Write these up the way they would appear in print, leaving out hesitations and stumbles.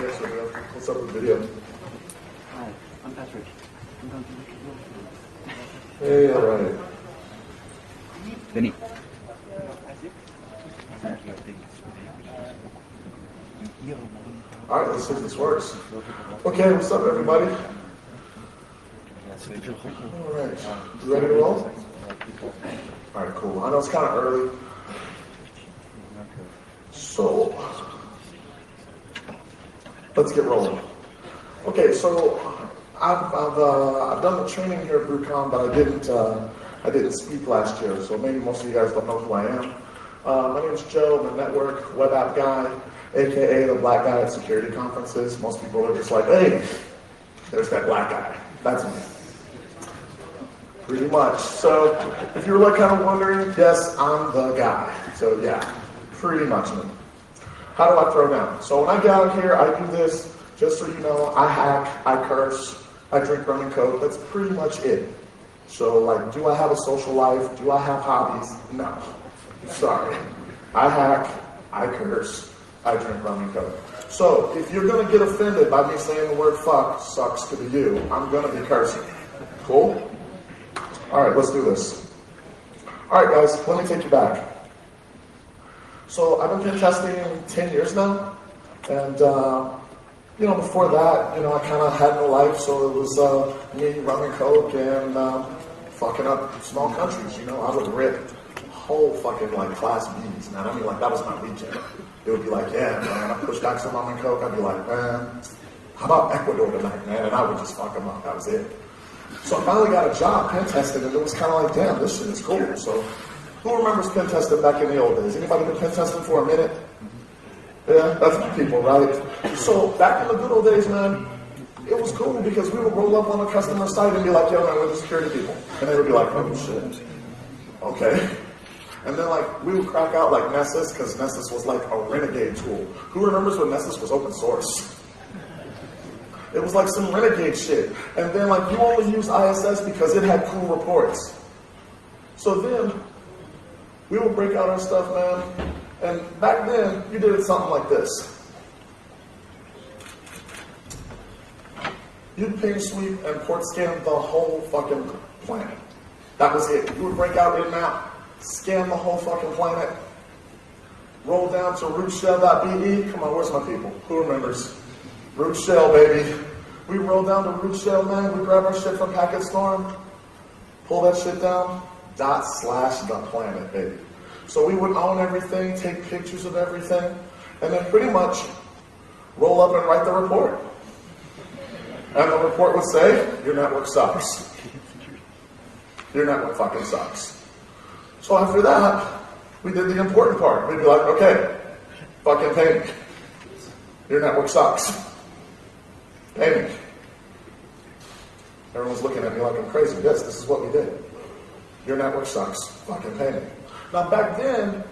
thanks for that. What's up with video? Hi, I'm Patrick. I'm going to look at your Hey, all right. Benny. All right, let's see if this works. Okay, what's up, everybody? All right, you ready to roll? All right, cool. I know it's kind of early. So, let's get rolling. Okay, so I've done the training here at BruCON, but I didn't speak last year, so maybe most of you guys don't know who I am. My name is Joe. I'm a network web app guy, aka the black guy at security conferences. Most people are just like, hey, there's that black guy. That's me. Pretty much. So if you're like kind of wondering, yes, I'm the guy. So yeah, pretty much me. How do I throw down? So when I get out here, I do this, just so you know, I hack, I curse, I drink rum and coke. That's pretty much it. So like, do I have a social life? Do I have hobbies? No. Sorry. I hack, I curse, I drink rum and coke. So if you're going to get offended by me saying the word fuck, sucks to be you, I'm going to be cursing. Cool? All right, let's do this. All right, guys, let me take you back. So I've been pen testing 10 years now, and before that, I kind of had no life, so it was me, rum and coke, and fucking up small countries. I would rip whole fucking class B's, man. I mean, that was my weekend. It would be like, yeah, man, I push back some rum and coke. I'd be like, man, how about Ecuador tonight, man? And I would just fuck them up. That was it. So I finally got a job pen testing, and it was kind of like, damn, this shit is cool. So who remembers pen testing back in the old days? Anybody been pen testing for a minute? Yeah, that's the people, right? So back in the good old days, man, it was cool because we would roll up on a customer site and be like, yo, man, we're the security people. And they would be like, oh, shit. Okay. And then, we would crack out, Nessus, because Nessus was like a renegade tool. Who remembers when Nessus was open source? It was like some renegade shit. And then, you only use ISS because it had cool reports. So then, we would break out our stuff, man. And back then, you did it something like this. You'd ping sweep and port scan the whole fucking planet. That was it. You would break out in map, scan the whole fucking planet, roll down to rootshell.be. Come on, where's my people? Who remembers? Root shell, baby. We roll down to root shell, man. We grab our shit from Packet Storm, pull that shit down, /the planet, baby. So we would own everything, take pictures of everything, and then pretty much roll up and write the report. And the report would say, your network sucks. Your network fucking sucks. So after that, we did the important part. We'd be like, okay, fucking pay me. Your network sucks. Pay me. Everyone's looking at me like I'm crazy. Yes, this is what we did. Your network sucks. Fucking pay me. Now back then,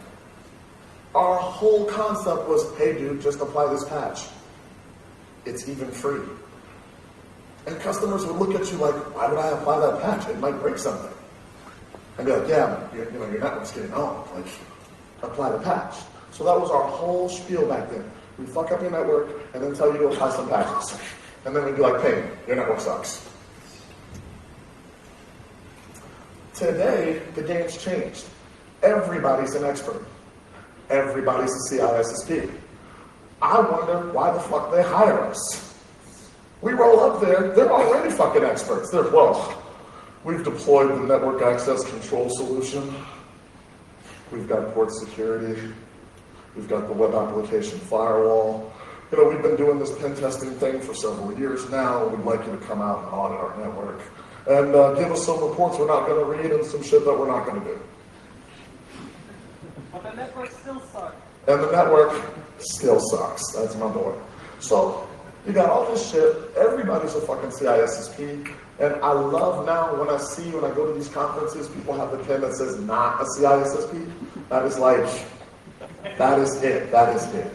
our whole concept was, hey dude, just apply this patch. It's even free. And customers would look at you like, why would I apply that patch? It might break something. I'd be like, yeah, your network's getting on. Apply the patch. So that was our whole spiel back then. We'd fuck up your network and then tell you to apply some patches. And then we'd be like, hey, your network sucks. Today, the game's changed. Everybody's an expert. Everybody's a CISSP. I wonder why the fuck they hire us. We roll up there, they're already fucking experts. We've deployed the network access control solution. We've got port security. We've got the web application firewall. We've been doing this pen testing thing for several years now. We'd like you to come out and audit our network. And give us some reports we're not going to read and some shit that we're not going to do. But the network still sucks. And the network still sucks. That's my boy. So, you got all this shit. Everybody's a fucking CISSP. And I love now when I go to these conferences, people have the pen that says not a CISSP. That is it. That is it.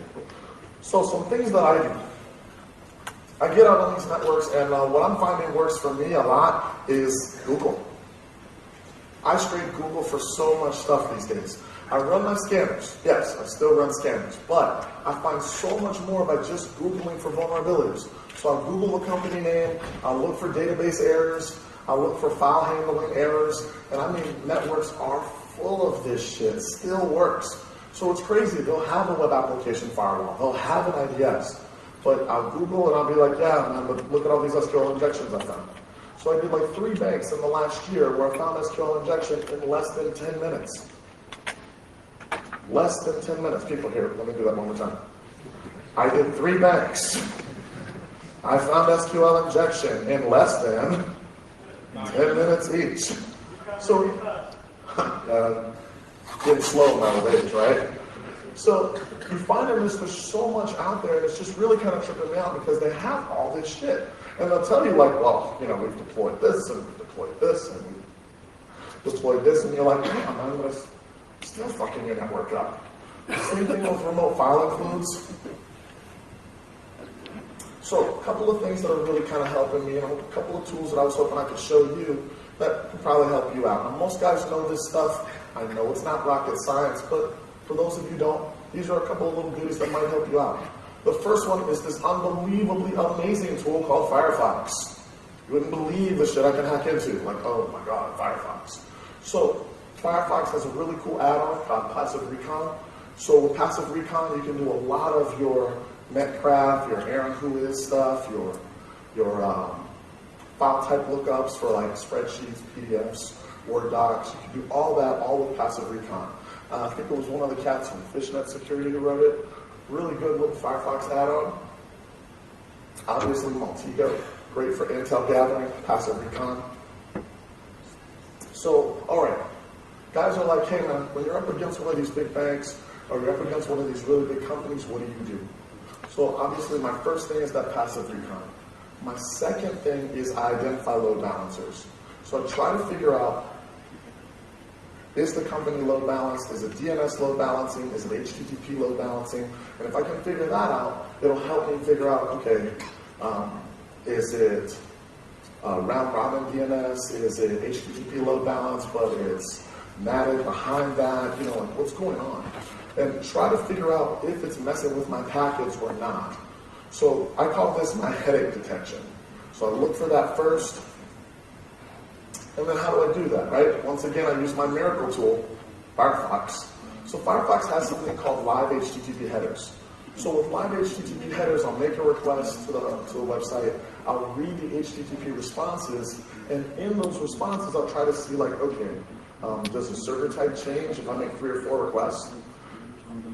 So some things that I do. I get out on these networks, and what I'm finding works for me a lot is Google. I straight Google for so much stuff these days. I run my scanners. Yes, I still run scanners. But I find so much more by just Googling for vulnerabilities. So I'll Google the company name, I'll look for database errors, I'll look for file handling errors, and I mean, networks are full of this shit. It still works. So it's crazy. They'll have a web application firewall. They'll have an IDS. But I'll Google and I'll be like, yeah, man, but look at all these SQL injections I found. So I did like 3 banks in the last year where I found SQL injection in less than 10 minutes. Less than 10 minutes. People here, let me do that one more time. I did 3 banks. I found SQL injection in less than 10 minutes each. So, getting slow nowadays, right? So you find there's so much out there, and it's just really kind of tripping me out because they have all this shit. And they'll tell you like, well, you know, we've deployed this, and we've deployed this, and we've deployed this, and you're like, yeah, man, but it's still fucking your network up. Same thing with remote file includes. So a couple of things that are really kind of helping me, and a couple of tools that I was hoping I could show you that could probably help you out. Now, most guys know this stuff. I know it's not rocket science, but for those of you who don't, these are a couple of little goodies that might help you out. The first one is this unbelievably amazing tool called Firefox. You wouldn't believe the shit I can hack into. Like, oh my God, Firefox. So Firefox has a really cool add-on called Passive Recon. So with Passive Recon, you can do a lot of your Netcraft, your Aaron Who Is stuff, your file type lookups for like spreadsheets, PDFs, Word docs. You can do all that, all with Passive Recon. I think it was one of the cats from Fishnet Security who wrote it. Really good little Firefox add-on. Obviously, Maltego, great for intel gathering, Passive Recon. So, all right, guys are like, hey man, when you're up against one of these big banks, or you're up against one of these really big companies, what do? So obviously, my first thing is that Passive Recon. My second thing is I identify load balancers. So I try to figure out, is the company load balanced? Is it DNS load balancing? Is it HTTP load balancing? And if I can figure that out, it'll help me figure out, okay, is it round robin DNS? Is it HTTP load balance, but it's matted behind that? You know, like what's going on? And try to figure out if it's messing with my packets or not. So I call this my headache detection. So I look for that first. And then how do I do that, right? Once again, I use my miracle tool, Firefox. So Firefox has something called live HTTP headers. So with live HTTP headers, I'll make a request to the website, I'll read the HTTP responses, and in those responses, I'll try to see like, okay, does the server type change if I make 3 or 4 requests?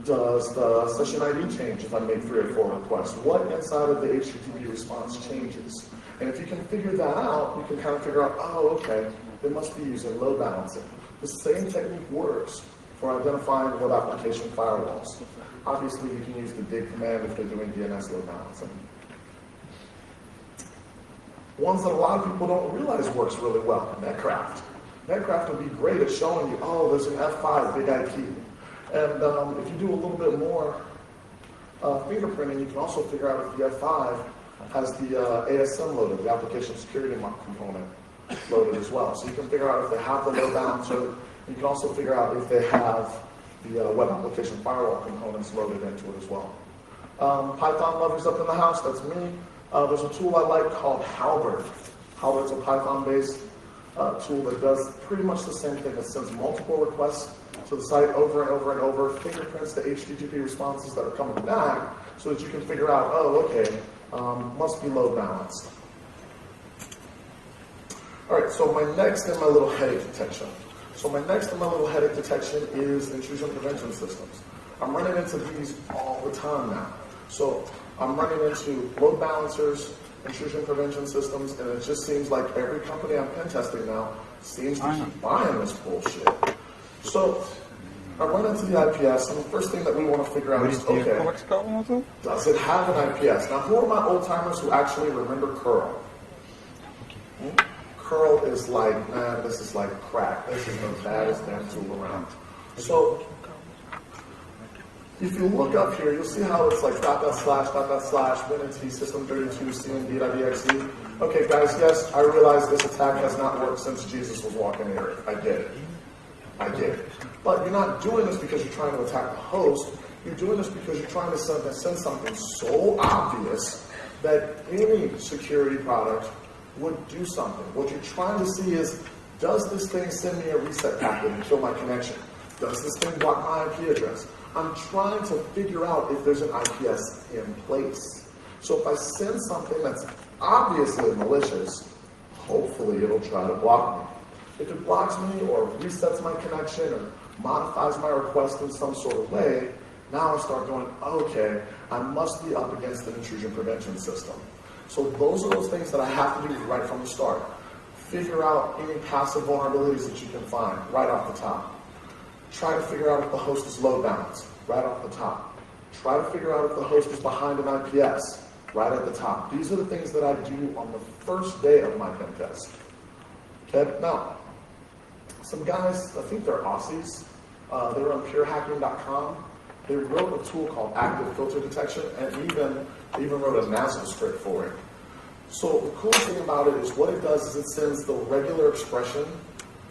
Does the session ID change if I make 3 or 4 requests? What inside of the HTTP response changes? And if you can figure that out, you can kind of figure out, oh, okay, they must be using load balancing. The same technique works for identifying web application firewalls. Obviously, you can use the dig command if they're doing DNS load balancing. Ones that a lot of people don't realize works really well, Netcraft. Netcraft would be great at showing you, oh, there's an F5 big IP. And if you do a little bit more fingerprinting, you can also figure out if the F5 has the ASM loaded, the application security component loaded as well. So you can figure out if they have the load balancer. You can also figure out if they have the web application firewall components loaded into it as well. Python lovers up in the house, that's me. There's a tool I like called Halberd. Halberd's a Python-based tool that does pretty much the same thing. It sends multiple requests to the site over and over and over, fingerprints the HTTP responses that are coming back so that you can figure out, oh, okay, must be load balanced. All right, so my next in my little headache detection. So my next in my little headache detection is intrusion prevention systems. I'm running into these all the time now. So I'm running into load balancers, intrusion prevention systems, and it just seems like every company I'm pen testing now seems to keep buying this bullshit. So I run into the IPS, and the first thing that we want to figure out is, okay, does it have an IPS? Now, who are my old timers who actually remember curl? Curl is like, man, this is like crack. This is the baddest damn tool around. So if you look up here, you'll see how it's like //, WinNT, system32, cmd.exe. Okay, guys, yes, I realize this attack has not worked since Jesus was walking the earth. I get it. But you're not doing this because you're trying to attack the host. You're doing this because you're trying to send something so obvious that any security product would do something. What you're trying to see is, does this thing send me a reset packet and kill my connection? Does this thing block my IP address? I'm trying to figure out if there's an IPS in place. So if I send something that's obviously malicious, hopefully it'll try to block me. If it blocks me or resets my connection or modifies my request in some sort of way, now I start going, okay, I must be up against an intrusion prevention system. So those are those things that I have to do right from the start. Figure out any passive vulnerabilities that you can find right off the top. Try to figure out if the host is load balanced right off the top. Try to figure out if the host is behind an IPS right at the top. These are the things that I do on the first day of my pen test. Okay, now, some guys, I think they're Aussies, they're on purehacking.com. They wrote a tool called active filter detection, and they even wrote a NASA script for it. So the cool thing about it is what it does is it sends the regular expression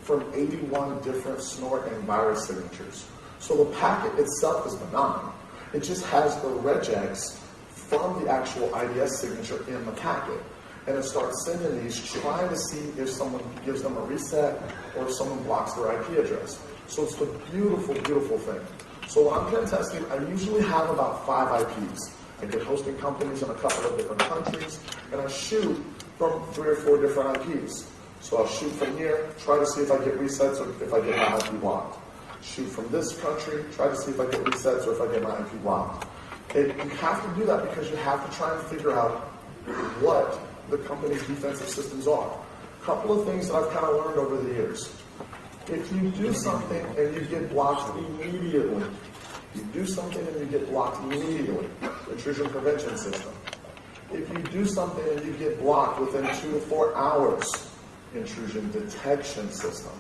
from 81 different snort and virus signatures. So the packet itself is benign. It just has the regex from the actual IDS signature in the packet. And it starts sending these, trying to see if someone gives them a reset or if someone blocks their IP address. So it's a beautiful, beautiful thing. So when I'm pen testing, I usually have about 5 IPs. I get hosting companies in a couple of different countries, and I shoot from 3 or 4 different IPs. So I'll shoot from here, try to see if I get resets or if I get my IP blocked. Shoot from this country, try to see if I get resets or if I get my IP blocked. Okay, you have to do that because you have to try and figure out what the company's defensive systems are. A couple of things that I've kind of learned over the years. If you do something and you get blocked immediately, you do something and you get blocked immediately, intrusion prevention system. If you do something and you get blocked within 2 to 4 hours, intrusion detection system.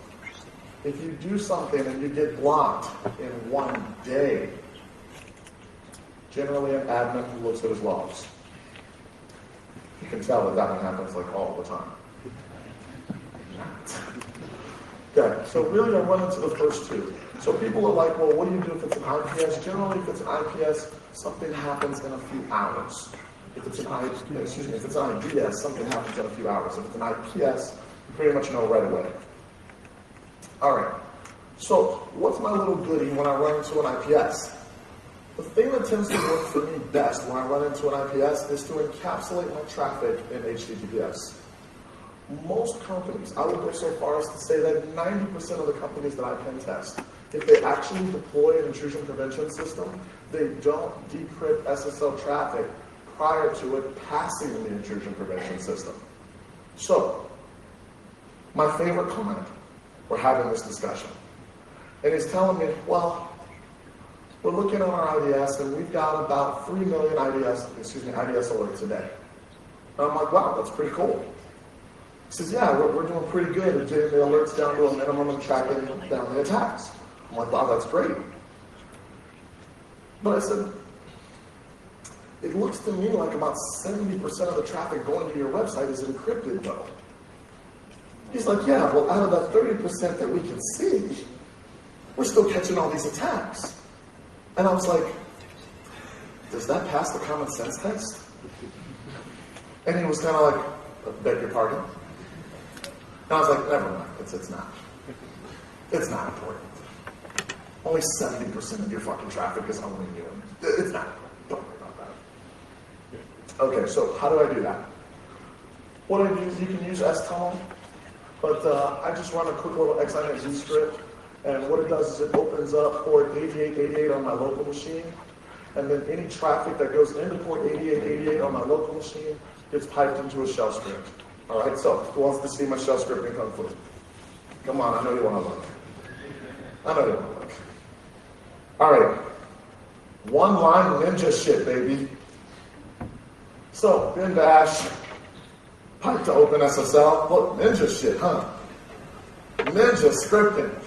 If you do something and you get blocked in 1 day, generally an admin who looks at his logs. You can tell that one happens like all the time. Okay, so really I run into the first 2. So people are like, well, what do you do if it's an IPS? Generally, if it's an IPS, something happens in a few hours. If it's an if it's an IDS, something happens in a few hours. If it's an IPS, you pretty much know right away. All right, so what's my little goodie when I run into an IPS? The thing that tends to work for me best when I run into an IPS is to encapsulate my traffic in HTTPS. Most companies, I would go so far as to say that 90% of the companies that I pen test, if they actually deploy an intrusion prevention system, they don't decrypt SSL traffic prior to it passing the intrusion prevention system. So, my favorite client, we're having this discussion, and he's telling me, well, we're looking on our IDS and we've got about 3 million IDS alerts a day. And I'm like, wow, that's pretty cool. He says, yeah, we're doing pretty good at getting the alerts down to a minimum and tracking down the attacks. I'm like, wow, that's great. But I said, it looks to me like about 70% of the traffic going to your website is encrypted, though. He's like, yeah, well, out of that 30% that we can see, we're still catching all these attacks. And I was like, does that pass the common sense test? And he was kind of like, beg your pardon? And I was like, never mind, it's not. It's not important. Only 70% of your fucking traffic is owning you. It's not. Don't worry about that. Okay, so how do I do that? What I use, you can use STOM, but I just run a quick little XINZ script, and what it does is it opens up port 8888 on my local machine, and then any traffic that goes into port 8888 on my local machine gets piped into a shell script. All right, so who wants to see my shell scripting kung fu? Come on, I know you want to look. I know you want to look. All right, one line ninja shit, baby. So, bin bash, pipe to open SSL. Look, ninja shit, huh? Ninja scripting.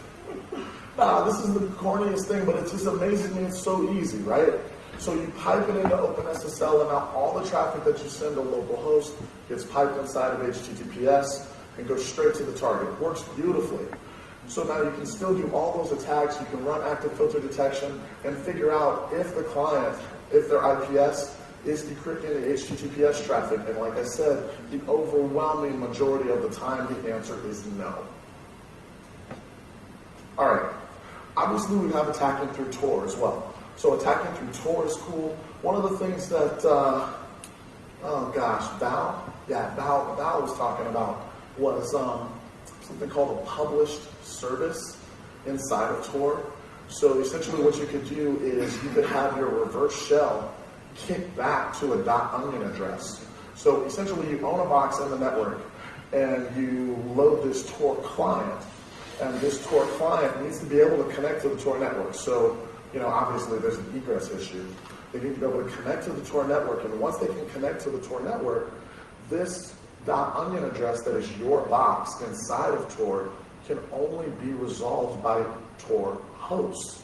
This is the corniest thing, but it's just amazing me. It's so easy, right? So you pipe it into OpenSSL, and now all the traffic that you send to localhost gets piped inside of HTTPS and goes straight to the target. It works beautifully. So now you can still do all those attacks, you can run active filter detection and figure out if the client, if their IPS is decrypting the HTTPS traffic. And like I said, the overwhelming majority of the time the answer is no. All right, obviously we have attacking through Tor as well. So attacking through Tor is cool. One of the things that, oh gosh, Val was talking about was something called a published service inside of Tor. So essentially what you could do is you could have your reverse shell kick back to a .onion address. So essentially you own a box in the network and you load this Tor client, and this Tor client needs to be able to connect to the Tor network. So, you know, obviously there's an egress issue. They need to be able to connect to the Tor network, and once they can connect to the Tor network, this .onion address that is your box inside of Tor can only be resolved by Tor hosts.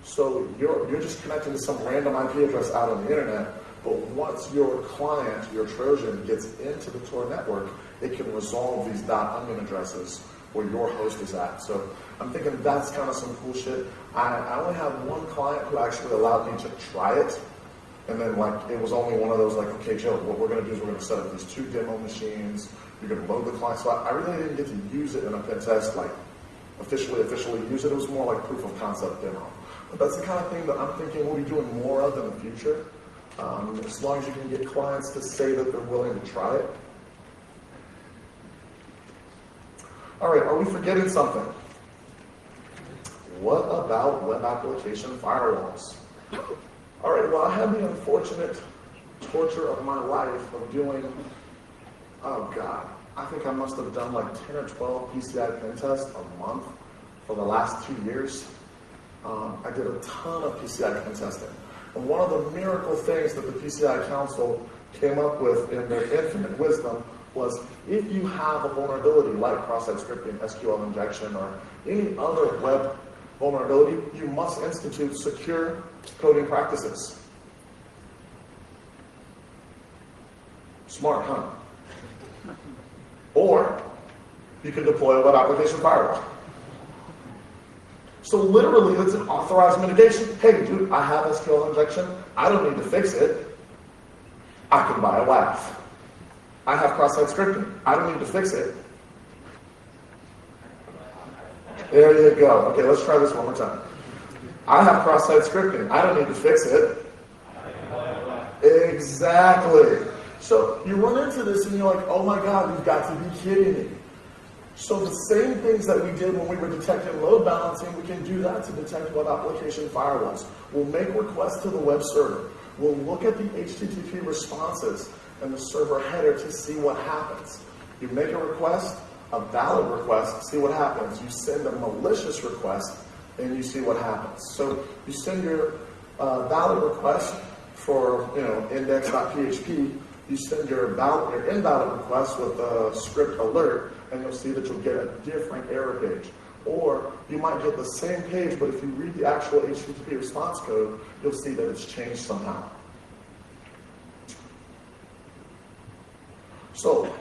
So you're just connecting to some random IP address out on the internet, but once your client, your Trojan, gets into the Tor network, it can resolve these .onion addresses where your host is at. So I'm thinking that's kind of some cool shit. I only have one client who actually allowed me to try it. And then like, it was only one of those like, okay, Joe, what we're gonna do is we're gonna set up these 2 demo machines. You're gonna load the client. So I really didn't get to use it in a pen test, like officially use it. It was more like proof of concept demo. But that's the kind of thing that I'm thinking we'll be doing more of in the future. As long as you can get clients to say that they're willing to try it. All right, are we forgetting something? What about web application firewalls? All right, well, I had the unfortunate torture of my life of doing, oh God, I think I must have done like 10 or 12 PCI pen tests a month for the last 2 years. I did a ton of PCI pen testing. And one of the miracle things that the PCI Council came up with in their infinite wisdom was if you have a vulnerability like cross-site scripting, SQL injection, or any other web vulnerability, you must institute secure coding practices. Smart, huh? Or you can deploy a web application firewall. So literally, it's an authorized mitigation. Hey, dude, I have SQL injection. I don't need to fix it. I can buy a WAF. I have cross-site scripting. I don't need to fix it. There you go. Okay, let's try this one more time. I have cross-site scripting. I don't need to fix it. Exactly. So you run into this and you're like, oh my God, you've got to be kidding me. So the same things that we did when we were detecting load balancing, we can do that to detect web application firewalls. We'll make requests to the web server. We'll look at the HTTP responses and the server header to see what happens. You make a request, a valid request, see what happens. You send a malicious request, and you see what happens. So you send your valid request for index.php. You send your invalid request with a script alert, and you'll see that you'll get a different error page. Or you might get the same page, but if you read the actual HTTP response code, you'll see that it's changed somehow. So,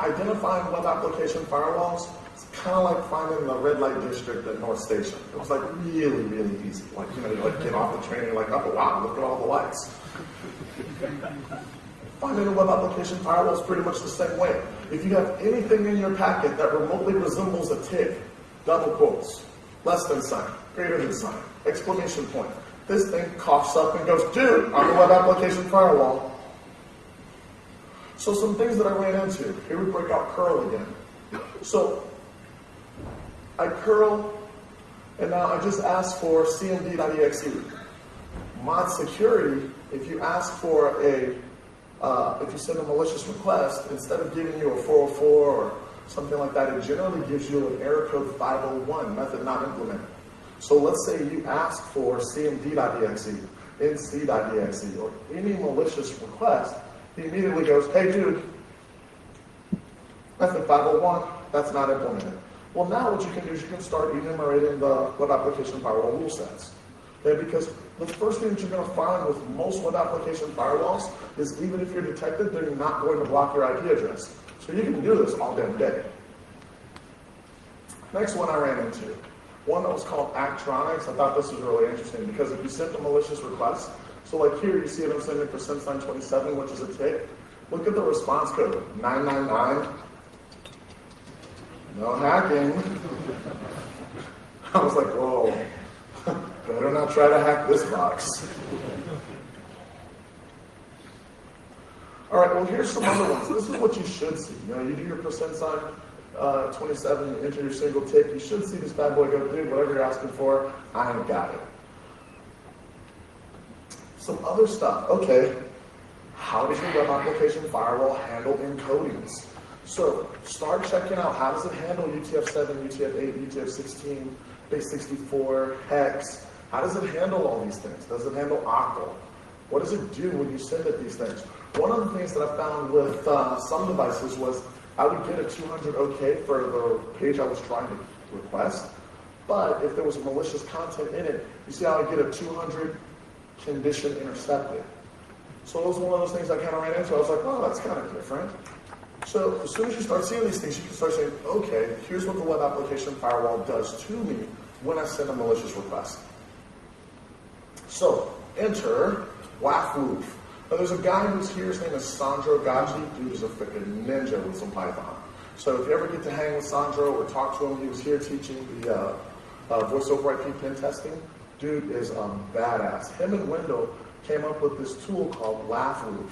identifying web application firewalls is kind of like finding the red light district at North Station. It was like really, really easy. Like, you like get off the train and you're like, oh wow, look at all the lights. Finding a web application firewall is pretty much the same way. If you have anything in your packet that remotely resembles a tick, double quotes, less than sign, greater than sign, exclamation point, this thing coughs up and goes, dude, I'm a web application firewall. So some things that I ran into, here we break out curl again. So I curl, and now I just ask for cmd.exe. Mod security, if you ask for if you send a malicious request, instead of giving you a 404 or something like that, it generally gives you an error code 501, method not implemented. So let's say you ask for cmd.exe, nc.exe, or any malicious request, he immediately goes, hey dude, method 501, that's not implemented. Well, now what you can do is you can start enumerating the web application firewall rule sets. Okay, because the first thing that you're going to find with most web application firewalls is even if you're detected, they're not going to block your IP address. So you can do this all damn day. Next one I ran into, one that was called Actronics. I thought this was really interesting because if you send a malicious request, so like here you see it, I'm sending for @27, which is a tick. Look at the response code, 999. No hacking. I was like, whoa, better not try to hack this box. All right, well, here's some other ones. This is what you should see. You know, you do your %27, you enter your single tick. You should see this bad boy go, dude, whatever you're asking for, I ain't got it. Some other stuff. Okay, how does your web application firewall handle encodings? So start checking out, how does it handle UTF-7, UTF-8, UTF-16, base64, hex? How does it handle all these things? Does it handle octal? What does it do when you send it these things? One of the things that I found with some devices was I would get a 200 OK for the page I was trying to request, but if there was malicious content in it, you see how I get a 200 condition intercepted. So it was one of those things I kind of ran into. I was like, oh, that's kind of different. So as soon as you start seeing these things, you can start saying, okay, here's what the web application firewall does to me when I send a malicious request. So enter WAF. Now there's a guy who's here, his name is Sandro Gaggi. Dude is a freaking ninja with some Python. So if you ever get to hang with Sandro or talk to him, he was here teaching the voice over IP pen testing. Dude is badass. Him and Wendell came up with this tool called WAF.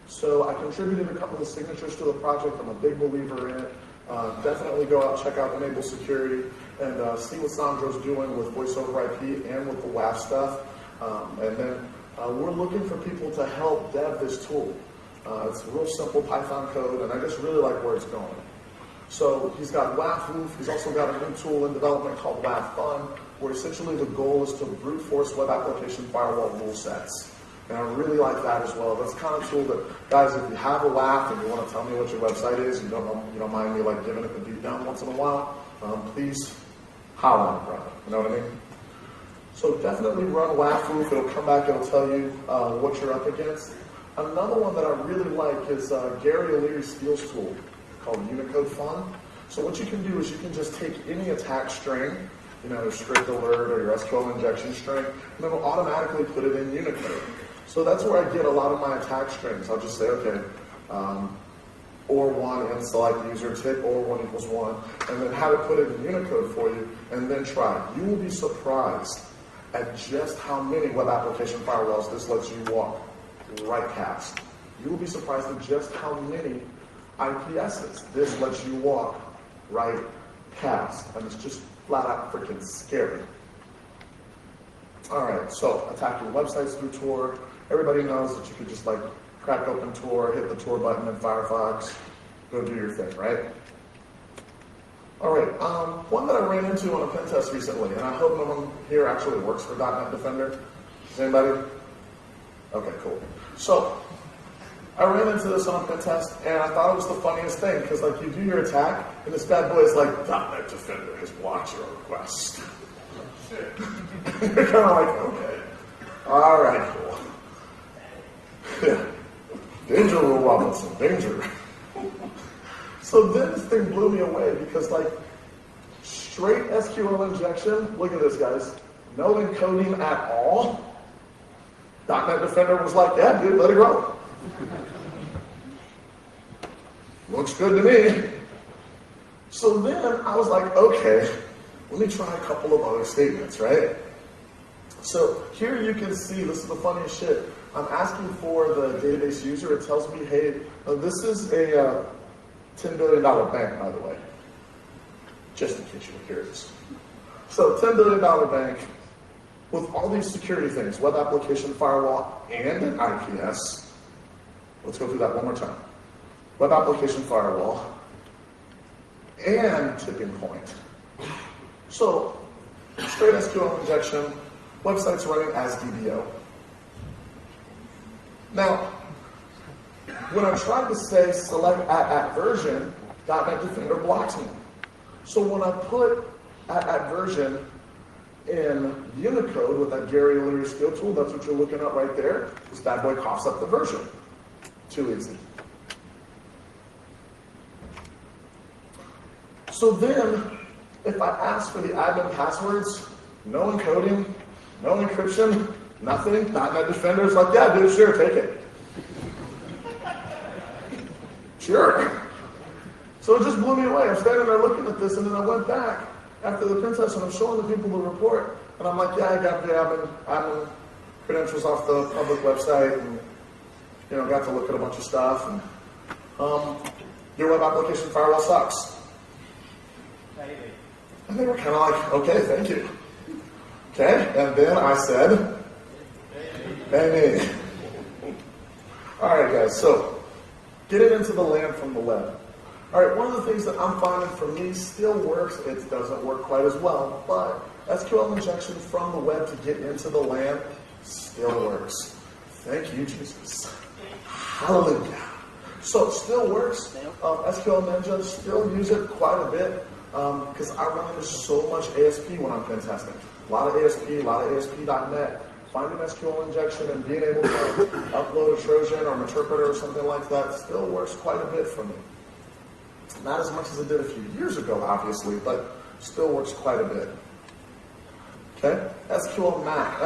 So I contributed a couple of signatures to the project. I'm a big believer in it. Definitely go out, check out Enable Security, and see what Sandro's doing with voice over IP and with the WAF stuff. And then we're looking for people to help dev this tool. It's a real simple Python code, and I just really like where it's going. So he's got WAF. He's also got a new tool in development called WAF Fun, where essentially the goal is to brute force web application firewall rule sets. And I really like that as well. That's the kind of tool that, guys, if you have a WAF and you want to tell me what your website is, you don't mind me like giving it the beat down once in a while, please holler on it, brother. You know what I mean? So definitely run WAF. It'll come back, it'll tell you what you're up against. Another one that I really like is Gary O'Leary Steele's tool called Unicode Fun. So what you can do is you can just take any attack string, you know, script alert or your SQL injection string, and then it'll automatically put it in Unicode. So that's where I get a lot of my attack strings. I'll just say, okay, or1 and select user tick or1 equals 1, and then have it put it in Unicode for you, and then try. You will be surprised at just how many web application firewalls this lets you walk right past. You will be surprised at just how many IPSs this lets you walk right past. And it's just flat out freaking scary. All right, so attacking websites through Tor. Everybody knows that you could just like crack open Tor, hit the Tor button in Firefox, go do your thing, right? All right, one that I ran into on a pen test recently, and I hope no one here actually works for .NET Defender. Does anybody? Okay, cool. So I ran into this on a pen test, and I thought it was the funniest thing, because like you do your attack, and this bad boy is like, .NET Defender has blocked your request. You're kind of like, okay, all right, cool. Yeah. Danger, Will Robinson, danger. So then this thing blew me away because like straight SQL injection, look at this guys, no encoding at all. .NET Defender was like, yeah dude, let it go. Looks good to me. So then I was like, okay, let me try a couple of other statements, right? So here you can see, this is the funniest shit. I'm asking for the database user. It tells me, hey, this is a $10 billion bank, by the way. Just in case you were curious. So $10 billion bank with all these security things, web application firewall and an IPS. Let's go through that one more time. Web application firewall and tipping point. So straight SQL injection, website's running as DBO. Now, when I tried to say select at version, .NET Defender blocks me. So when I put at version in Unicode with that Gary O'Leary skill tool, that's what you're looking at right there, this bad boy coughs up the version. Too easy. So then, If I ask for the admin passwords, no encoding, no encryption, nothing, .NET Defender's like, yeah, dude, sure, take it. Sure. So it just blew me away. I'm standing there looking at this, and then I went back after the pen test, and I'm showing the people the report, and I'm like, yeah, I got the admin credentials off the public website, and got to look at a bunch of stuff, and your web application firewall sucks. And they were kind of like, okay, thank you. Okay, and then I said, bang. All right, guys, so getting into the LAN from the web. All right, one of the things that I'm finding for me still works. It doesn't work quite as well, but SQL injection from the web to get into the LAN still works. Thank you, Jesus. Hallelujah. So it still works. SQL Ninja, still use it quite a bit because I run into so much ASP when I'm pen testing. A lot of ASP, a lot of ASP.NET. Finding SQL injection and being able to upload a Trojan or an interpreter or something like that still works quite a bit for me. Not as much as it did a few years ago, obviously, but still works quite a bit. Okay? SQL Map,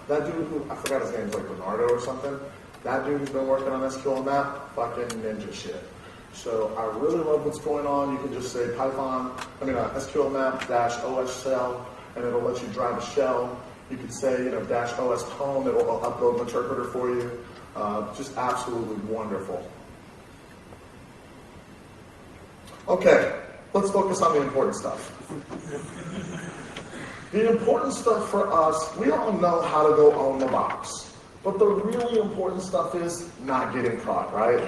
that dude who, I forgot his name, like Bernardo or something. That dude who's been working on SQL Map, fucking ninja shit. So I really love what's going on. You can just say SQL Map -OS shell, and it'll let you drive a shell. You could say, -OS home, it'll upload an interpreter for you. Just absolutely wonderful. Okay, let's focus on the important stuff. The important stuff for us, we all know how to go own the box. But the really important stuff is not getting caught, right?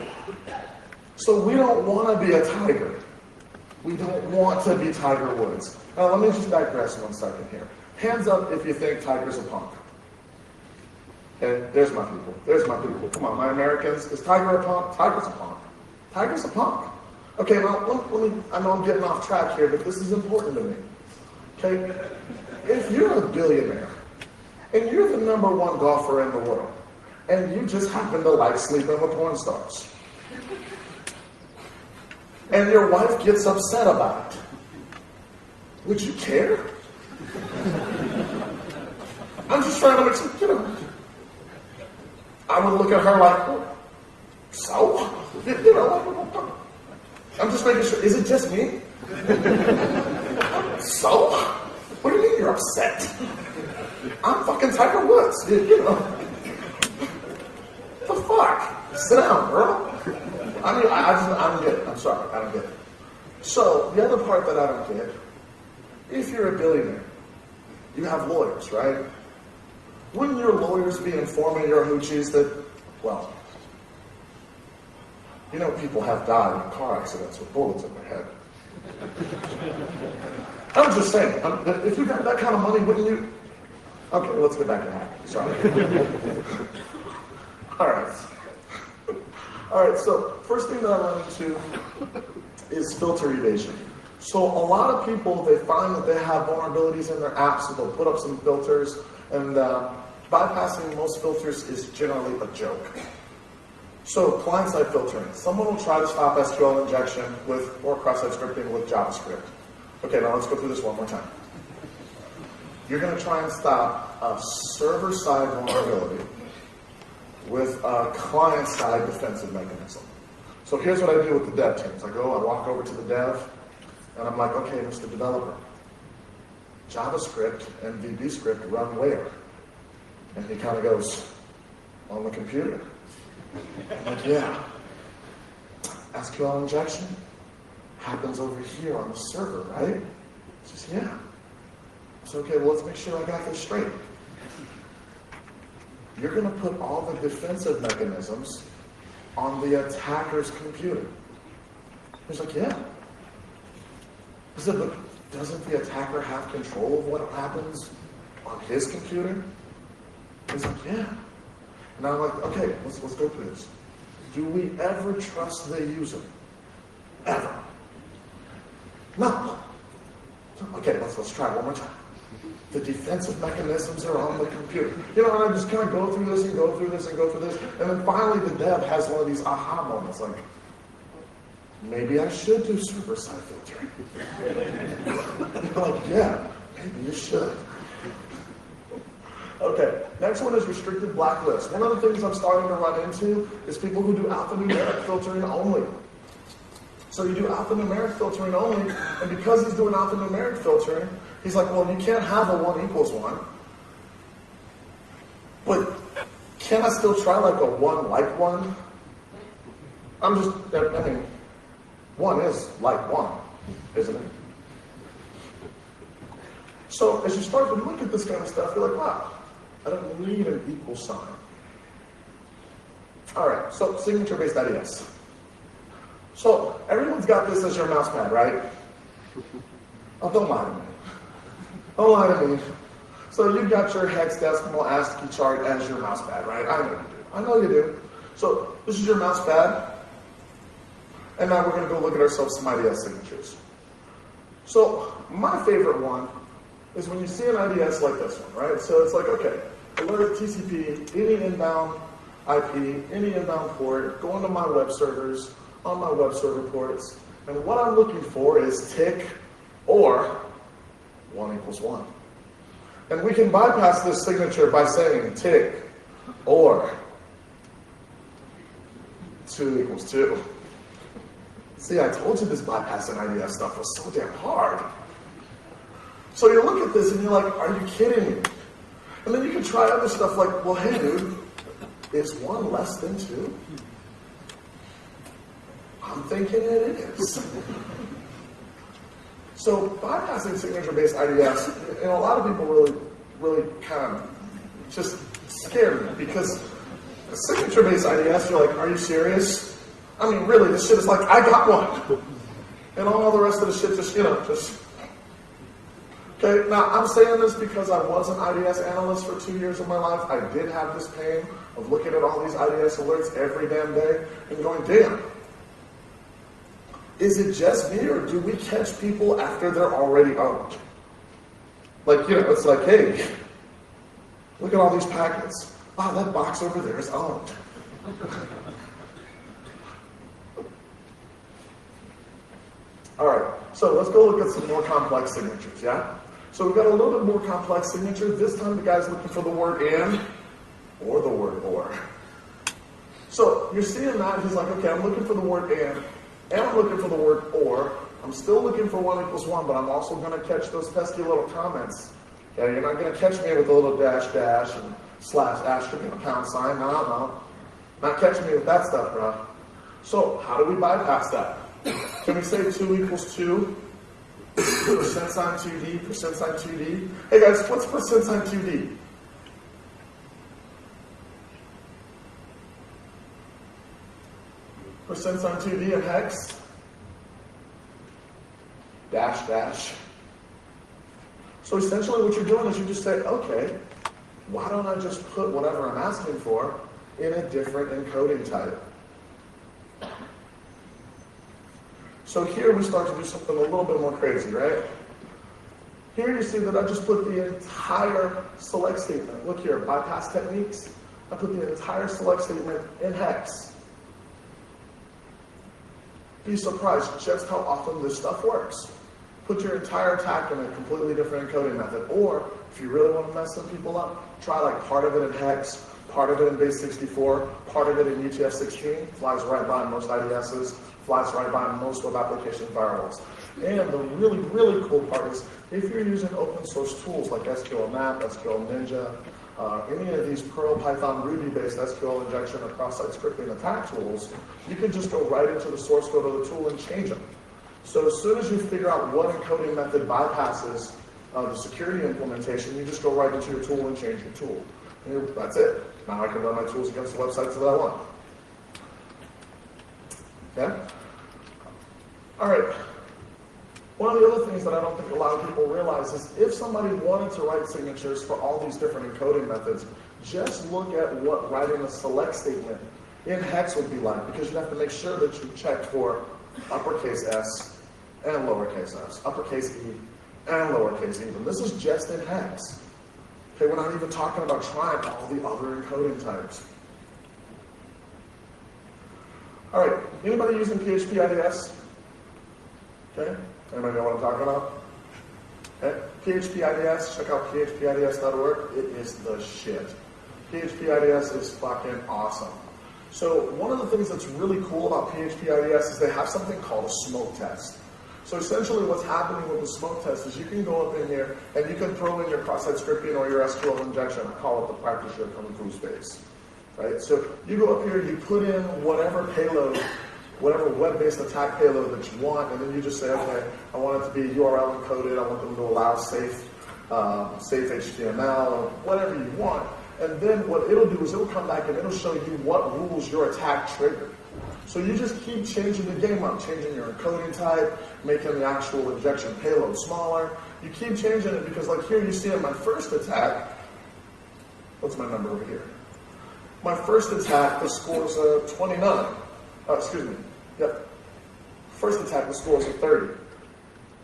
So we don't want to be a tiger. We don't want to be Tiger Woods. Now let me just digress 1 second here. Hands up if you think Tiger's a punk. Okay, there's my people. There's my people. Come on, my Americans. Is Tiger a punk? Tiger's a punk. Tiger's a punk. Okay, now let me, I know I'm getting off track here, but this is important to me. Okay, if you're a billionaire, and you're the #1 golfer in the world, and you just happen to like sleeping with porn stars, and your wife gets upset about it, would you care? I'm just trying to make some, I would look at her like, well, so? I'm just making sure, is it just me? So? What do you mean you're upset? I'm fucking Tiger Woods, The fuck? Sit down, girl. I mean, I don't get it. I'm sorry, I don't get it. So, the other part that I don't get, if you're a billionaire, you have lawyers, right? Wouldn't your lawyers be informing your hoochies that, well, people have died in car accidents with bullets in their head. I'm just saying, if you got that kind of money, wouldn't you? Okay, let's get back to hacking. Sorry. All right, so first thing that I run into is filter evasion. So a lot of people, they find that they have vulnerabilities in their apps, so they'll put up some filters, and bypassing most filters is generally a joke. So client-side filtering. Someone will try to stop SQL injection or cross-site scripting with JavaScript. Okay, now let's go through this one more time. You're going to try and stop a server-side vulnerability with a client-side defensive mechanism. So here's what I do with the dev teams. I walk over to the dev, and I'm like, okay, Mr. Developer, JavaScript and VBScript run where? And he kind of goes, on the computer. I'm like, yeah. SQL injection happens over here on the server, right? He says, yeah. So, okay, well, let's make sure I got this straight. You're going to put all the defensive mechanisms on the attacker's computer. He's like, yeah. He said, but doesn't the attacker have control of what happens on his computer? He's like, yeah. And I'm like, okay, let's go through this. Do we ever trust the user? Ever? No. Okay, let's try it one more time. The defensive mechanisms are on the computer. And I just kind of go through this and go through this and go through this, and then finally the dev has one of these aha moments, like, maybe I should do server-side filtering. And you're like, yeah, maybe you should. Okay, next one is restricted blacklist. One of the things I'm starting to run into is people who do alphanumeric filtering only. So you do alphanumeric filtering only, and because he's doing alphanumeric filtering, he's like, well, you can't have a 1 equals 1. But can I still try like a 1 like 1? I mean, 1 is like 1, isn't it? So as you start to look at this kind of stuff, you're like, wow, I don't need an equal sign. All right, so signature-based IDS. So everyone's got this as your mouse pad, right? Oh, don't lie to me. Don't lie to me. So you've got your hexadecimal ASCII chart as your mouse pad, right? I know you do. I know you do. So this is your mouse pad. And now we're going to go look at ourselves some IDS signatures. So my favorite one is when you see an IDS like this one, right? So it's like, okay, alert TCP, any inbound IP, any inbound port, going to my web servers, on my web server ports, and what I'm looking for is tick or 1 equals 1. And we can bypass this signature by saying tick or 2 equals 2. See, I told you this bypassing IDS stuff was so damn hard. So you look at this and you're like, are you kidding me? And then you can try other stuff like, well, hey dude, is 1 less than 2? I'm thinking it is. So bypassing signature-based IDS, and a lot of people really kind of just scare me because signature-based IDS, you're like, are you serious? I mean, really, this shit is like, I got one. And all the rest of the shit just, Okay, now I'm saying this because I was an IDS analyst for 2 years of my life. I did have this pain of looking at all these IDS alerts every damn day and going, damn. Is it just me, or do we catch people after they're already owned? Like, it's like, hey, look at all these packets. Wow, that box over there is owned. All right, so let's go look at some more complex signatures, yeah? So we've got a little bit more complex signature. This time the guy's looking for the word and or the word or. So you're seeing that, he's like, okay, I'm looking for the word and I'm looking for the word or. I'm still looking for 1 equals 1, but I'm also going to catch those pesky little comments. Okay, you're not going to catch me with a little dash and slash asterisk and a pound sign. No. Not catching me with that stuff, bro. So how do we bypass that? Can we say 2 equals 2? Percent sign 2D, percent sign 2D. Hey guys, what's percent sign 2D? Percent sign 2D in hex. Dash. So essentially what you're doing is you just say, okay, why don't I just put whatever I'm asking for in a different encoding type? So here we start to do something a little bit more crazy, right? Here you see that I just put the entire select statement. Look here, bypass techniques. I put the entire select statement in hex. Be surprised just how often this stuff works. Put your entire attack in a completely different encoding method. Or, if you really want to mess some people up, try like part of it in hex, part of it in base 64, part of it in UTF-16. Flies right by most IDSs, flies right by most web application firewalls. And the really, really cool part is, if you're using open source tools like SQL Map, SQL Ninja, any of these Perl, Python, Ruby-based SQL injection or cross-site scripting attack tools, you can just go right into the source code of the tool and change them. So as soon as you figure out what encoding method bypasses the security implementation, you just go right into your tool and change your tool. And that's it. Now I can run my tools against the websites that I want. Okay? All right. One of the other things that I don't think a lot of people realize is if somebody wanted to write signatures for all these different encoding methods, just look at what writing a select statement in hex would be like, because you have to make sure that you check for uppercase S and lowercase s, uppercase E and lowercase e. And this is just in hex. Okay, we're not even talking about trying all the other encoding types. All right, anybody using PHP IDS? Okay, anybody know what I'm talking about? Okay, PHP IDS, check out phpids.org. It is the shit. PHP IDS is fucking awesome. So one of the things that's really cool about PHP IDS is they have something called a smoke test. So essentially what's happening with the smoke test is you can go up in here and you can throw in your cross-site scripting or your SQL injection. I call it the practice you're coming through space. Right? So you go up here, you put in whatever payload, whatever web-based attack payload that you want, and then you just say, okay, I want it to be URL encoded, I want them to allow safe HTML, or whatever you want. And then what it'll do is it'll come back and it'll show you what rules your attack triggered. So you just keep changing the game up, changing your encoding type, making the actual injection payload smaller. You keep changing it because like here you see in my first attack, what's my number over here? My first attack, the score is a 29. Excuse me. Yep. First attack, the score is a 30.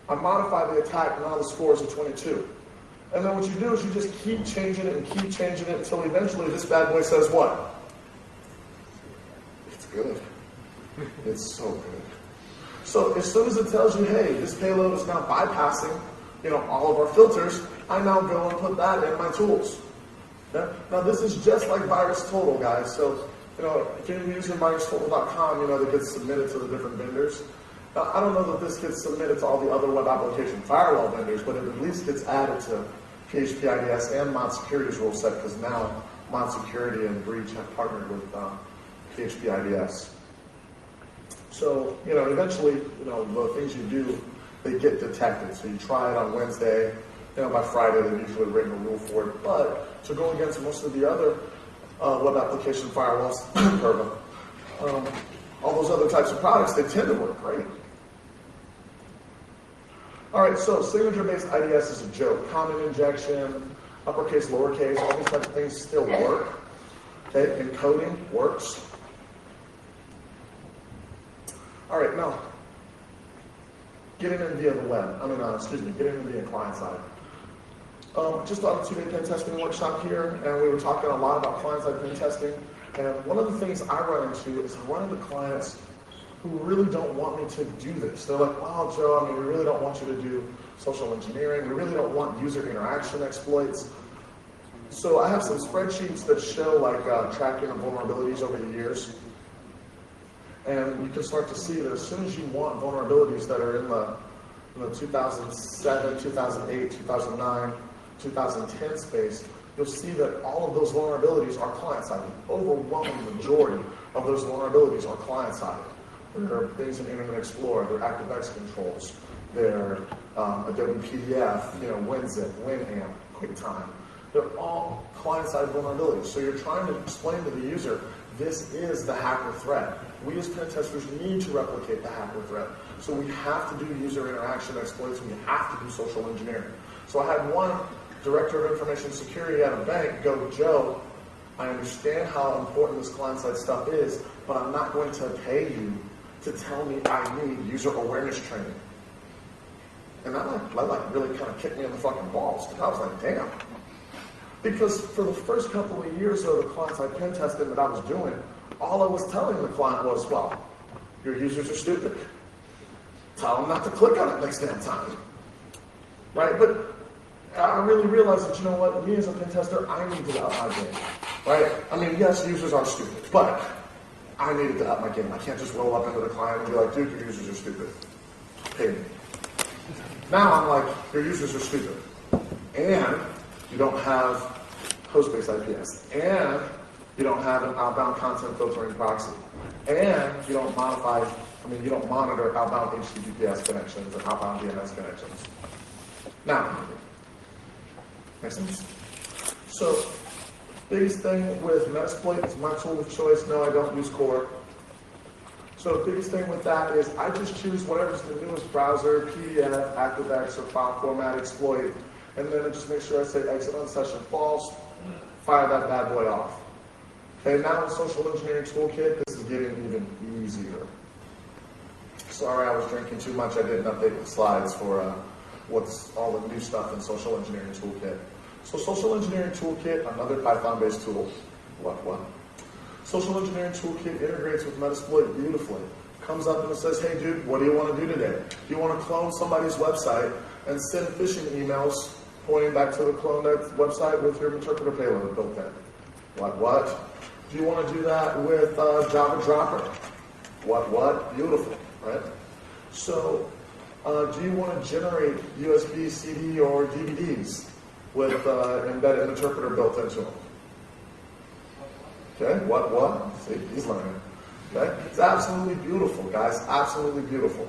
I modify the attack, now the score is a 22. And then what you do is you just keep changing it and keep changing it until eventually this bad boy says what? It's good. It's so good. So as soon as it tells you, hey, this payload is now bypassing, all of our filters, I now go and put that in my tools. Yeah? Now this is just like VirusTotal, guys. So, if you're using virustotal.com, that gets submitted to the different vendors. Now, I don't know that this gets submitted to all the other web application firewall vendors, but it at least gets added to PHP IDS and Mod Security's rule set because now Mod Security and Breach have partnered with PHP IDS. So, eventually, the things you do, they get detected. So you try it on Wednesday, by Friday they've usually written a rule for it. But to go against most of the other web application firewalls, all those other types of products, they tend to work great. All right, so signature-based IDS is a joke. Comment injection, uppercase, lowercase, all these types of things still work. Okay, encoding works. All right, now, getting in via the web. Getting in via client side. Just on a 2-day pen testing workshop here, and we were talking a lot about client-side pen testing. And one of the things I run into is I run into clients who really don't want me to do this. They're like, wow, Joe, we really don't want you to do social engineering. We really don't want user interaction exploits. So I have some spreadsheets that show tracking of vulnerabilities over the years. And you can start to see that as soon as you want vulnerabilities that are in the 2007, 2008, 2009, 2010 space, you'll see that all of those vulnerabilities are client-side. The overwhelming majority of those vulnerabilities are client-side. There are things in Internet Explorer, there are ActiveX controls, there are Adobe PDF, WinZip, Winamp, QuickTime. They're all client-side vulnerabilities. So you're trying to explain to the user, this is the hacker threat. We as pen testers need to replicate the hacker threat. So we have to do user interaction exploits, we have to do social engineering. So I had one director of information security at a bank go, Joe, I understand how important this client-side stuff is, but I'm not going to pay you to tell me I need user awareness training. And that really kind of kicked me in the fucking balls. Because I was like, damn. Because for the first couple of years of the client-side pen testing that I was doing, all I was telling the client was, well, your users are stupid. Tell them not to click on it next damn time. Right? But I really realized that, me as a pen tester, I need to up my game. Right? Yes, users are stupid, but I needed to up my game. I can't just roll up into the client and be like, dude, your users are stupid. Pay me. Now I'm like, your users are stupid. And you don't have host-based IPS. And you don't have an outbound content filtering proxy. And you don't you don't monitor outbound HTTPS connections and outbound DNS connections. Now, make sense? So, biggest thing with Metasploit is my tool of choice. No, I don't use Core. So the biggest thing with that is I just choose whatever's the newest browser, PDF, ActiveX, or file format exploit, and then I just make sure I say exit on session false, fire that bad boy off. Okay, now in Social Engineering Toolkit, this is getting even easier. Sorry, I was drinking too much. I didn't update the slides for what's all the new stuff in Social Engineering Toolkit. So Social Engineering Toolkit, another Python-based tool. What? Social engineering toolkit integrates with Metasploit beautifully. Comes up and it says, hey dude, what do you want to do today? Do you want to clone somebody's website and send phishing emails pointing back to the cloned website with your interpreter payload built in? What? Do you want to do that with Java Dropper? What? Beautiful, right? So, do you want to generate USB, CD, or DVDs with embedded interpreter built into them? Okay, what? See, he's learning. Okay, it's absolutely beautiful, guys, absolutely beautiful.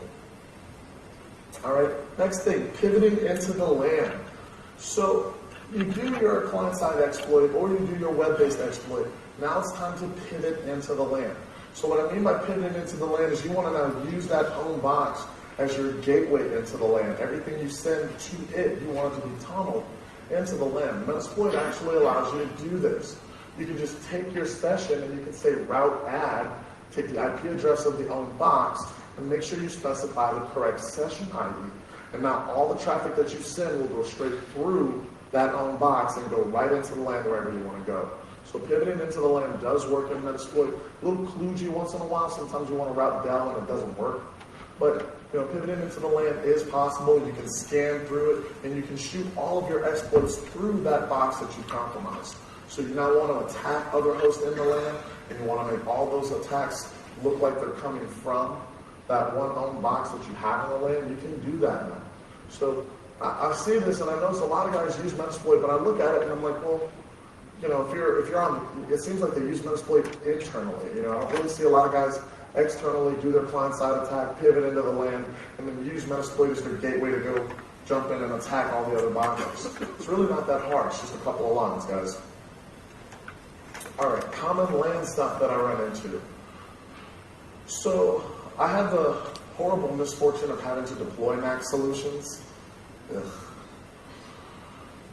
All right, next thing, pivoting into the LAN. So, you do your client-side exploit or you do your web-based exploit. Now it's time to pivot into the LAN. So what I mean by pivoting into the LAN is you want to now use that home box as your gateway into the LAN. Everything you send to it, you want it to be tunneled into the LAN. Metasploit actually allows you to do this. You can just take your session and you can say route add, take the IP address of the own box, and make sure you specify the correct session ID. And now all the traffic that you send will go straight through that own box and go right into the LAN wherever you want to go. So pivoting into the LAN does work in Metasploit. A little kludgy once in a while. Sometimes you want to route Dell and it doesn't work. But pivoting into the LAN is possible. You can scan through it and you can shoot all of your exploits through that box that you compromised. So you now want to attack other hosts in the LAN and you want to make all those attacks look like they're coming from that one own box that you have in the LAN. You can do that now. So I see this and I notice a lot of guys use Metasploit, but I look at it and I'm like, well, if you're on, it seems like they use Metasploit internally. I don't really see a lot of guys externally do their client-side attack, pivot into the LAN, and then use Metasploit as their gateway to go jump in and attack all the other boxes. It's really not that hard. It's just a couple of lines, guys. All right, common LAN stuff that I run into. So I have the horrible misfortune of having to deploy Mac solutions. Ugh.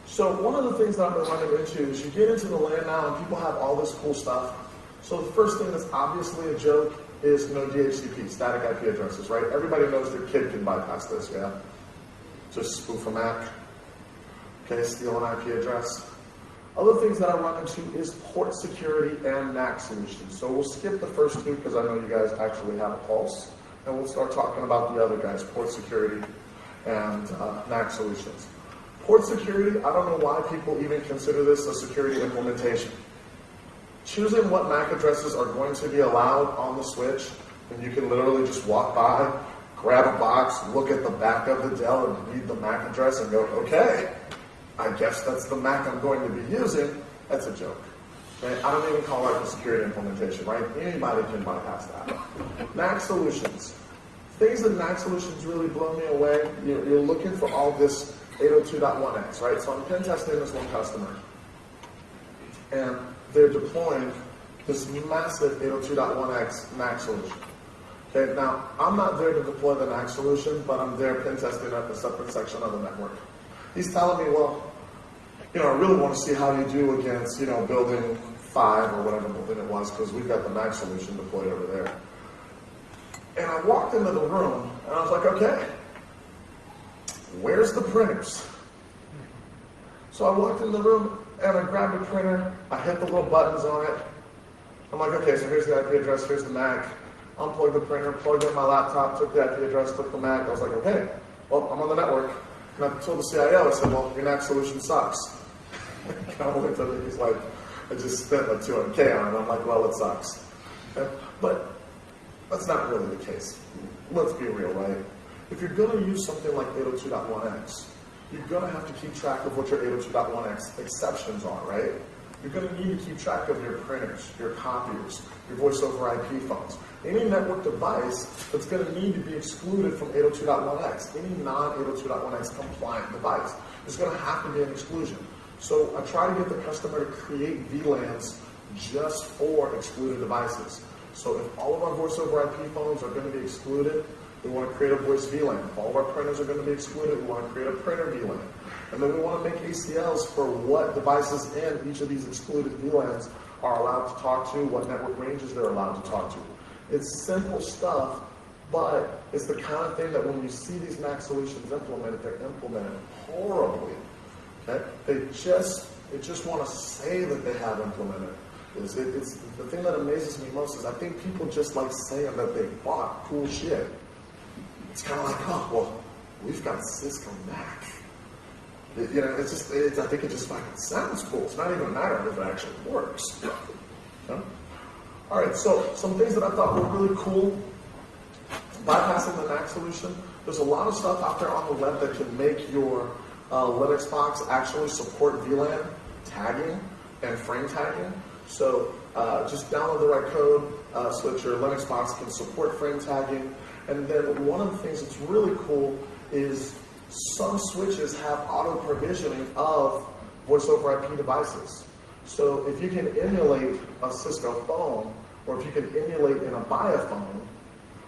So one of the things that I've been running into is you get into the LAN now and people have all this cool stuff. So the first thing that's obviously a joke is no DHCP, static IP addresses, right? Everybody knows their kid can bypass this, yeah? Just spoof a Mac, okay, steal an IP address. Other things that I run into is port security and NAC solutions. So we'll skip the first two because I know you guys actually have a pulse, and we'll start talking about the other guys, port security and NAC solutions. Port security, I don't know why people even consider this a security implementation. Choosing what MAC addresses are going to be allowed on the switch, and you can literally just walk by, grab a box, look at the back of the Dell and read the MAC address and go, okay, I guess that's the MAC I'm going to be using. That's a joke. Okay? I don't even call that a security implementation, right? Anybody can bypass that. NAC solutions. Things that NAC solutions really blow me away. You're looking for all this 802.1x, right? So I'm pen testing this one customer, and they're deploying this massive 802.1x NAC solution. Okay, now I'm not there to deploy the NAC solution, but I'm there pen testing at the separate section of the network. He's telling me, well, I really want to see how you do against, building 5 or whatever building it was, because we've got the NAC solution deployed over there. And I walked into the room, and I was like, okay, where's the printers? So I walked in the room, and I grabbed a printer, I hit the little buttons on it. I'm like, okay, so here's the IP address, here's the MAC. Unplugged the printer, plugged in my laptop, took the IP address, took the MAC. I was like, okay, well, I'm on the network. And I told the CIO, I said, well, your NAC solution sucks. Kind of looked at me, he's like, I just spent like $200K on it. I'm like, well, it sucks. Okay? But that's not really the case. Let's be real, right? If you're going to use something like 802.1x, you're going to have to keep track of what your 802.1x exceptions are, right? You're going to need to keep track of your printers, your copiers, your voice over IP phones. Any network device that's going to need to be excluded from 802.1x, any non-802.1x compliant device, is going to have to be an exclusion. So I try to get the customer to create VLANs just for excluded devices. So if all of our voice over IP phones are going to be excluded, we want to create a voice VLAN. If all of our printers are going to be excluded, we want to create a printer VLAN. And then we want to make ACLs for what devices in each of these excluded VLANs are allowed to talk to, what network ranges they're allowed to talk to. It's simple stuff, but it's the kind of thing that when you see these NAC solutions implemented, they're implemented horribly. Okay? They just want to say that they have implemented. It's the thing that amazes me most is I think people just like saying that they bought cool shit. It's kind of like, oh, well, we've got Cisco Mac. You know, I think it just fucking sounds cool. It's not even a matter of if it actually works. You know? All right, so some things that I thought were really cool. Bypassing the NAC solution. There's a lot of stuff out there on the web that can make your Linux box actually support VLAN tagging and frame tagging. So just download the right code so that your Linux box can support frame tagging. And then one of the things that's really cool is some switches have auto provisioning of voice over IP devices. So if you can emulate a Cisco phone, or if you can emulate an Avaya phone,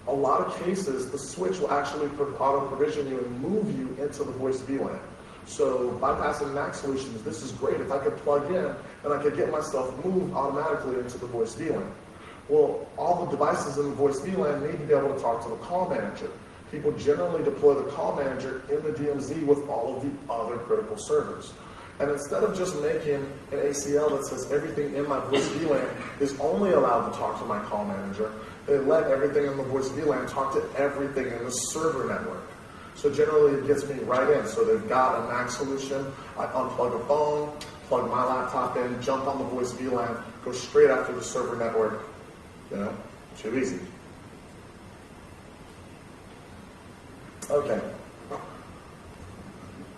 a lot of cases the switch will actually auto provision you and move you into the voice VLAN. So bypassing NAC solutions, this is great. If I could plug in and I could get myself moved automatically into the voice VLAN. Well, all the devices in the voice VLAN need to be able to talk to the call manager. People generally deploy the call manager in the DMZ with all of the other critical servers. And instead of just making an ACL that says everything in my voice VLAN is only allowed to talk to my call manager, they let everything in the voice VLAN talk to everything in the server network. So generally it gets me right in. So they've got a NAC solution. I unplug a phone, plug my laptop in, jump on the voice VLAN, go straight after the server network. You know, too easy. Okay.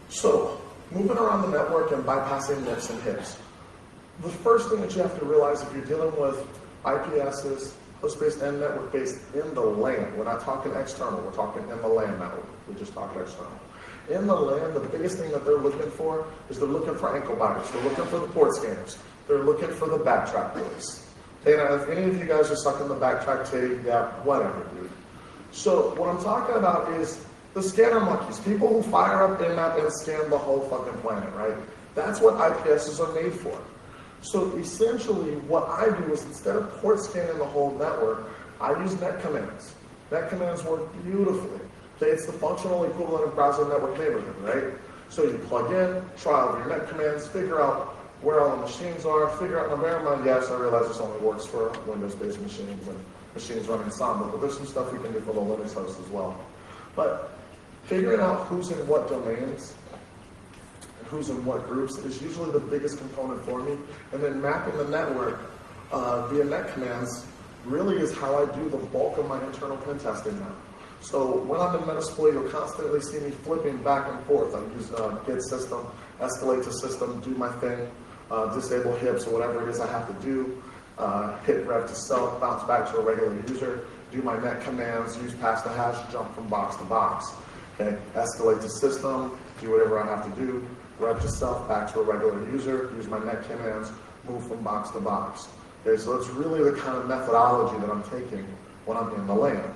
So, moving around the network and bypassing NIPs and HIPs. The first thing that you have to realize if you're dealing with IPSs, host-based and network-based in the LAN, we're not talking external, we're talking in the LAN network. We just talked external. In the LAN, the biggest thing that they're looking for is they're looking for ankle biters. They're looking for the port scanners. They're looking for the backtrack voice. Okay, now if any of you guys are stuck in the backtrack tape, yeah, whatever, dude. So what I'm talking about is the scanner monkeys, people who fire up InMap and scan the whole fucking planet, right? That's what IPSs are made for. So essentially what I do is instead of port scanning the whole network, I use net commands. Net commands work beautifully. Okay, it's the functional equivalent of browser network neighborhood, right? So you plug in, try all of your net commands, figure out where all the machines are, figure out, now bear in mind, yes, I realize this only works for Windows-based machines and machines running Samba, but there's some stuff we can do for the Linux host as well. But figuring out who's in what domains and who's in what groups is usually the biggest component for me. And then mapping the network via net commands really is how I do the bulk of my internal pen testing now. So when I'm in Metasploit, you'll constantly see me flipping back and forth. I use get system, escalate to system, do my thing, disable HIPs or whatever it is I have to do, hit rev to self, bounce back to a regular user, do my net commands, use pass the hash, jump from box to box. Okay, escalate to system, do whatever I have to do, rev to self, back to a regular user, use my net commands, move from box to box. Okay, so it's really the kind of methodology that I'm taking when I'm in the LAN.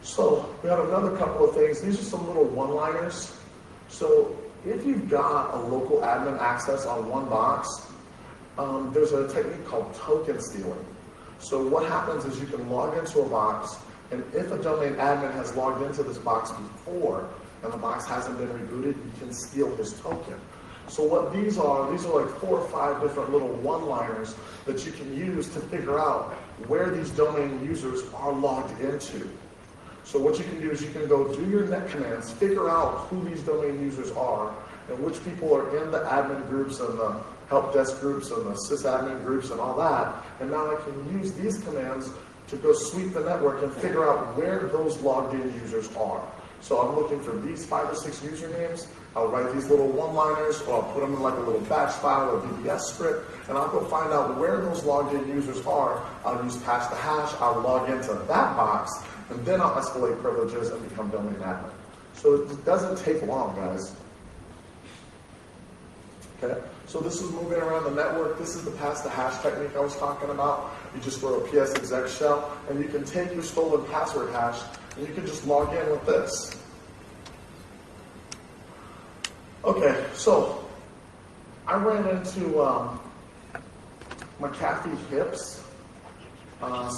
So we have another couple of things. These are some little one-liners. So if you've got a local admin access on one box, there's a technique called token stealing. So what happens is you can log into a box, and if a domain admin has logged into this box before, and the box hasn't been rebooted, you can steal his token. So what these are like 4 or 5 different little one-liners that you can use to figure out where these domain users are logged into. So what you can do is you can go do your net commands, figure out who these domain users are, and which people are in the admin groups and the help desk groups and the sysadmin groups and all that. And now I can use these commands to go sweep the network and figure out where those logged in users are. So I'm looking for these 5 or 6 usernames. I'll write these little one-liners, or I'll put them in like a little batch file or VBS script, and I'll go find out where those logged in users are. I'll use pass the hash, I'll log into that box, and then I'll escalate privileges and become domain admin. So it doesn't take long, guys. Okay, so this is moving around the network. This is the pass the hash technique I was talking about. You just throw a ps exec shell, and you can take your stolen password hash, and you can just log in with this. Okay, so I ran into McAfee HIPs.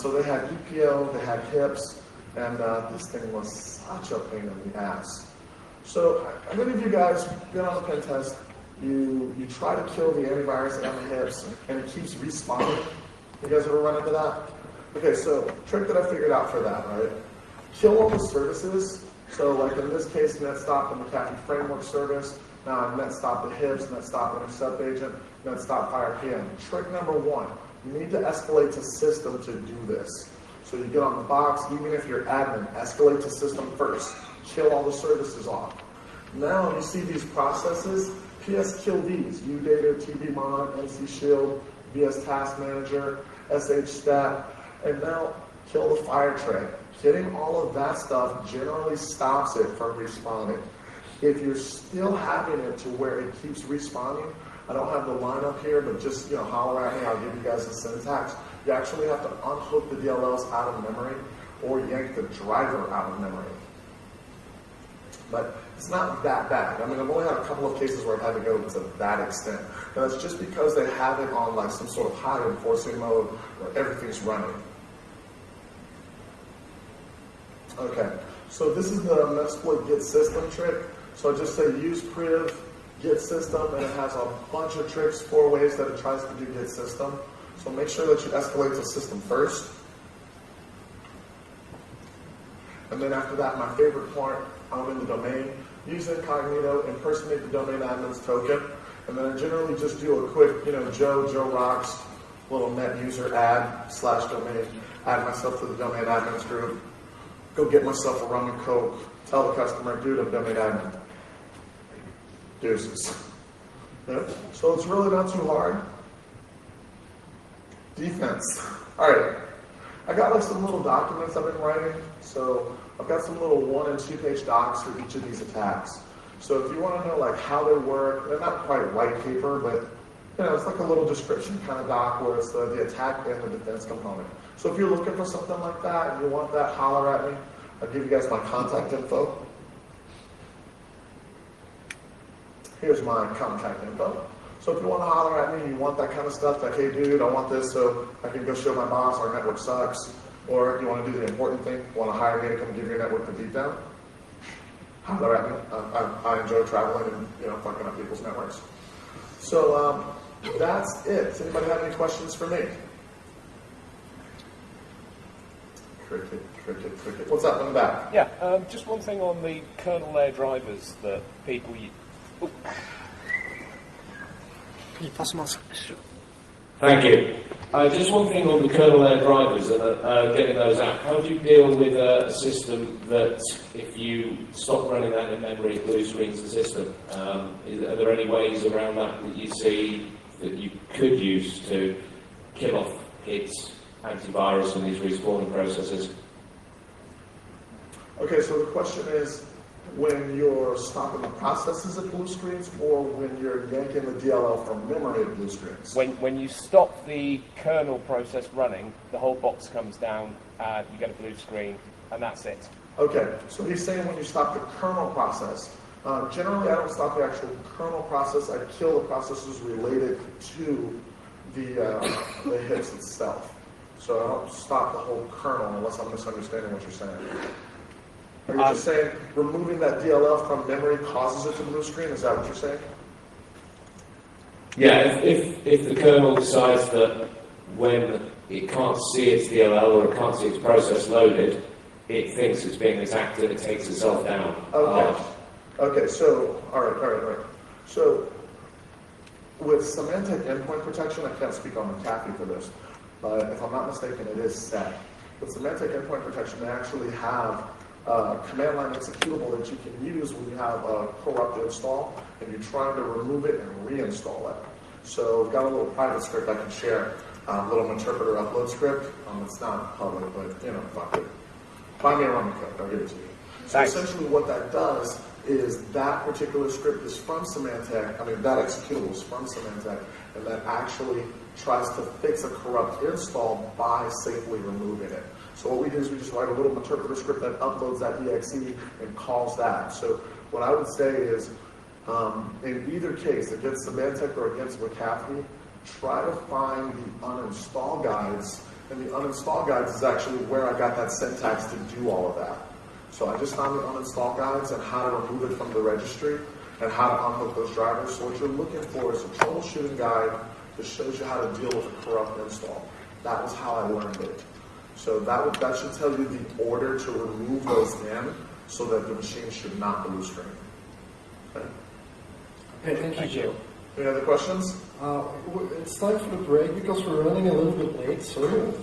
So they had EPO, they had HIPs, and this thing was such a pain in the ass. So how many of you guys been on a pen test you try to kill the antivirus and the hips, and it keeps respawning. You guys ever run into that? Okay, so trick that I figured out for that, right? Kill all the services. So like in this case, netstop the McAfee framework service. Now I netstop the hips, netstop intercept agent, netstop fire PM. Trick number one, you need to escalate to system to do this. So you get on the box, even if you're admin, escalate to system first. Kill all the services off. Now you see these processes, PS kill these, UData, TBMon, NC Shield, VS Task Manager, SH Stat, and now kill the fire tray. Getting all of that stuff generally stops it from respawning. If you're still having it to where it keeps respawning, I don't have the line up here, but just holler at me, I'll give you guys the syntax. You actually have to unhook the DLLs out of memory or yank the driver out of memory. But it's not that bad. I mean, I've only had a couple of cases where I've had to go to that extent. And that's just because they have it on like some sort of high enforcing mode where everything's running. Okay, so this is the Metasploit get system trick. So I just say use priv get system, and it has a bunch of tricks, 4 ways that it tries to do get system. So make sure that you escalate to system first. And then after that, my favorite part, I'm in the domain, use incognito, impersonate the domain admin's token, and then I generally just do a quick, Joe Rocks, little net user add / domain, add myself to the domain admins group, go get myself a rum and coke, tell the customer, dude, I'm domain admin. Deuces. Yeah. So it's really not too hard. Defense. All right. I got like some little documents I've been writing. So I've got some little 1- and 2-page docs for each of these attacks. So if you want to know like how they work, they're not quite white paper, but it's like a little description kind of doc where it's the attack and the defense component. So if you're looking for something like that and you want that, holler at me. I'll give you guys my contact info. Here's my contact info. So if you want to holler at me, you want that kind of stuff, like, hey dude, I want this so I can go show my boss our network sucks. Or if you want to do the important thing, want to hire me to come give your network the beatdown, holler at me. I enjoy traveling and fucking up people's networks. So that's it. Does anybody have any questions for me? Cricket. What's up in the back? Yeah, just one thing on the kernel layer drivers that people use. Oh. Can you pass them on? Thank you. Just one thing on the kernel layer drivers and getting those out. How do you deal with a system that, if you stop running that in memory, it blue screens the system? Are there any ways around that you see that you could use to kill off hits, antivirus, and these respawning processes? Okay, so the question is, when you're stopping the processes at blue screens or when you're yanking the DLL from memory at blue screens? When you stop the kernel process running, the whole box comes down, you get a blue screen, and that's it. Okay, so he's saying when you stop the kernel process. Generally, I don't stop the actual kernel process. I kill the processes related to the hits itself. So I don't stop the whole kernel unless I'm misunderstanding what you're saying. Are you just saying removing that DLL from memory causes it to blue screen? Is that what you're saying? Yeah, if the kernel decides that when it can't see its DLL or it can't see its process loaded, it thinks it's being attacked and it takes itself down. Okay. Okay, so, all right. So, with Symantec endpoint protection, I can't speak on McAfee for this, but if I'm not mistaken, it is set. With Symantec endpoint protection, they actually have command line executable that you can use when you have a corrupt install and you're trying to remove it and reinstall it. So I've got a little private script I can share, a little interpreter upload script. It's not public, but fuck it. Find me a run code, I'll give it to you. So essentially what that does is that particular script is from Symantec, that executable is from Symantec, and that actually tries to fix a corrupt install by safely removing it. So what we do is we just write a little interpreter script that uploads that exe and calls that. So what I would say is, in either case, against Symantec or against McAfee, try to find the uninstall guides, and the uninstall guides is actually where I got that syntax to do all of that. So I just found the uninstall guides and how to remove it from the registry, and how to unhook those drivers. So what you're looking for is a troubleshooting guide that shows you how to deal with a corrupt install. That was how I learned it. So that should tell you the order to remove those in so that the machine should not blue screen. Okay. Okay, thank you, Joe. Any other questions? It's time for the break because we're running a little bit late, so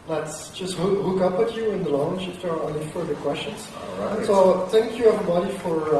let's just hook up with you in the lounge if there are any further questions. All right. So thank you everybody for